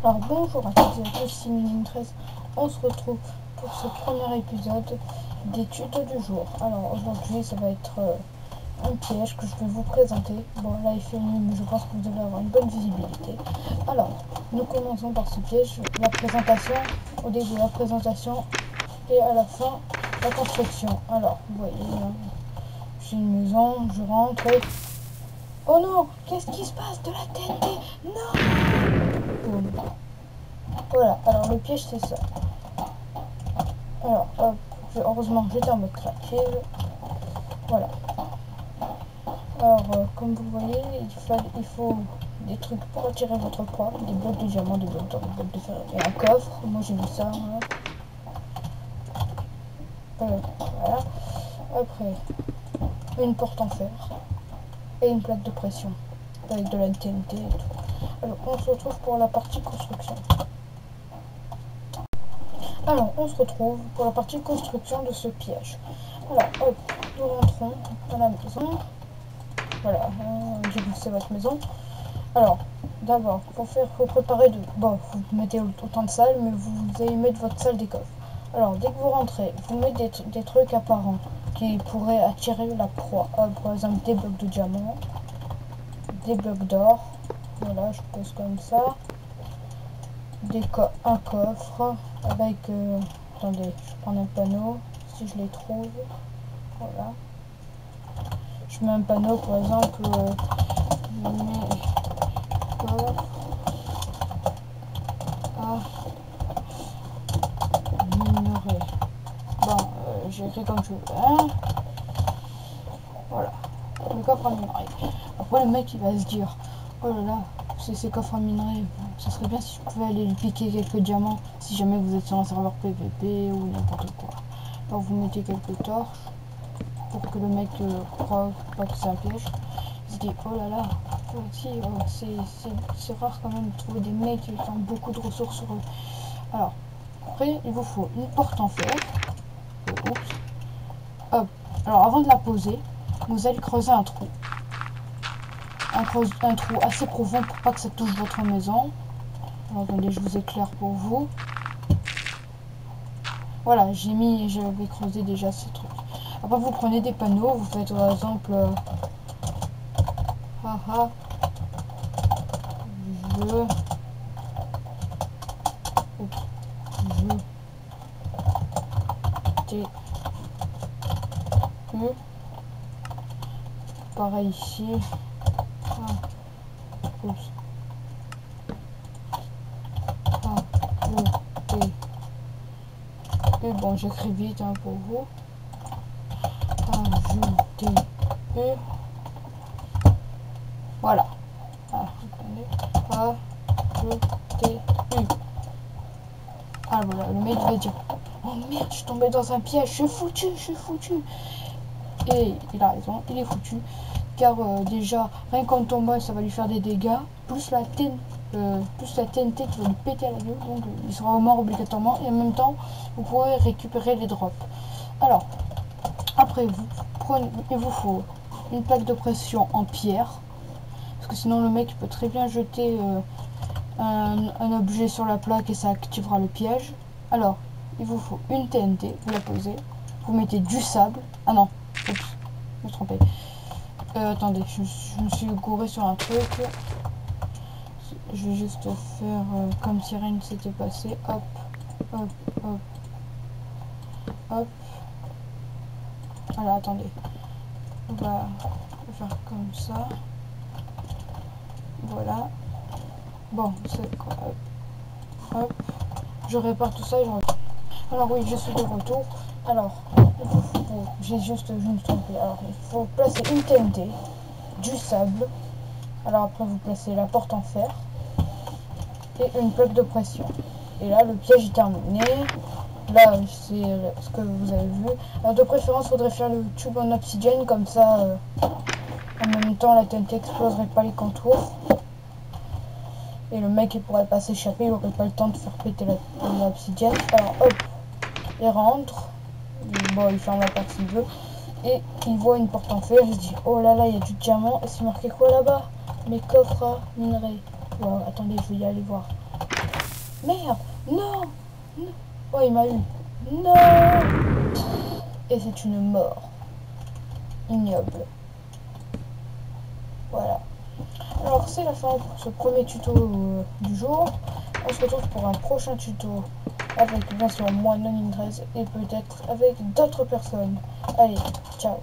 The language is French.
Alors bonjour à tous et à tous, c'est Mini13. On se retrouve pour ce premier épisode des tutos du jour. Alors aujourd'hui ça va être un piège que je vais vous présenter. Bon là il fait nuit mais je pense que vous allez avoir une bonne visibilité. Alors nous commençons par ce piège, la présentation, au début la présentation et à la fin la construction. Alors vous voyez, j'ai une maison, je rentre et... Oh non, qu'est-ce qui se passe? De la TNT? Non. Boum. Voilà, alors le piège c'est ça. Alors, hop, heureusement j'étais en mode créative. Voilà. Alors, comme vous voyez, il faut des trucs pour attirer votre proie, des blocs de diamant, des blocs d'or, des blocs de fer et un coffre. Moi j'ai vu ça. Voilà. Voilà. Après, une porte en fer et une plaque de pression avec de la TNT et tout. Alors, on se retrouve pour la partie construction. Alors, on se retrouve pour la partie construction de ce piège. Alors, hop, nous rentrons dans la maison. Voilà, j'ai vu que c'est votre maison. Alors, d'abord, faut préparer de... Bon, vous mettez autant de salles, mais vous allez mettre votre salle des coffres. Alors, dès que vous rentrez, vous mettez des trucs apparents qui pourraient attirer la proie. Par exemple, des blocs de diamants, des blocs d'or. Voilà, je pose comme ça. Un coffre avec... attendez, je prends un panneau, si je les trouve. Voilà. Je mets un panneau, par exemple, coffre à minerai. Bon, j'ai écrit comme je veux. Hein. Voilà, le coffre à minerai. Après, le mec, il va se dire, oh là là, c'est ces coffres à minerai. Ça serait bien si je pouvais aller lui piquer quelques diamants si jamais vous êtes sur un serveur PVP ou n'importe quoi. Alors vous mettez quelques torches pour que le mec croit pas que c'est un piège. Il se dit oh là là, c'est rare quand même de trouver des mecs qui ont beaucoup de ressources sur eux. Alors après il vous faut une porte en fer. Oups. Hop. Alors avant de la poser, vous allez creuser un trou. Un trou assez profond pour pas que ça touche votre maison. Alors, attendez, je vous éclaire pour vous. Voilà, j'avais creusé déjà ces trucs. Après, vous prenez des panneaux, vous faites par exemple, haha, pareil ici. Oups. Et bon, j'écris vite hein, pour vous. Ajouter U. Voilà. Ajouter U. Ah voilà, le mec va dire oh merde, je suis tombé dans un piège, je suis foutu, je suis foutu. Et il a raison, il est foutu. Car déjà, rien qu'en tombant, ça va lui faire des dégâts. Plus la TNT qui va lui péter à la gueule. Donc il sera mort obligatoirement. Et en même temps, vous pourrez récupérer les drops. Alors, après, il vous faut une plaque de pression en pierre. Parce que sinon le mec peut très bien jeter un objet sur la plaque et ça activera le piège. Alors, il vous faut une TNT, vous la posez. Vous mettez du sable. Ah non, oups, je me suis trompé. Attendez, je me suis gouré sur un truc. Je vais juste faire comme si rien ne s'était passé. Hop, hop, hop, hop. Alors, attendez. On va faire comme ça. Voilà. Bon, c'est quoi? Hop. Je répare tout ça et je reviens. Alors oui, je suis de retour. Alors, je me suis trompé. Alors, il faut placer une TNT, du sable. Alors après, vous placez la porte en fer et une plaque de pression. Et là, le piège est terminé. Là, c'est ce que vous avez vu. Alors, de préférence, il faudrait faire le tube en obsidienne, comme ça, en même temps, la TNT exploserait pas les contours. Et le mec, il pourrait pas s'échapper, il aurait pas le temps de faire péter l'obsidienne. Alors, hop, il rentre. Bon, il ferme la porte s'il veut. Et il voit une porte en fer, il se dit oh là là, il y a du diamant. Et c'est marqué quoi là-bas? Mes coffres à minerais. Wow, attendez, je vais y aller voir. Merde, non, non. Oh, il m'a eu. Non. Et c'est une mort ignoble. Voilà. Alors c'est la fin pour ce premier tuto du jour. On se retrouve pour un prochain tuto avec bien sûr moi, Nonin13, et peut-être avec d'autres personnes. Allez, ciao.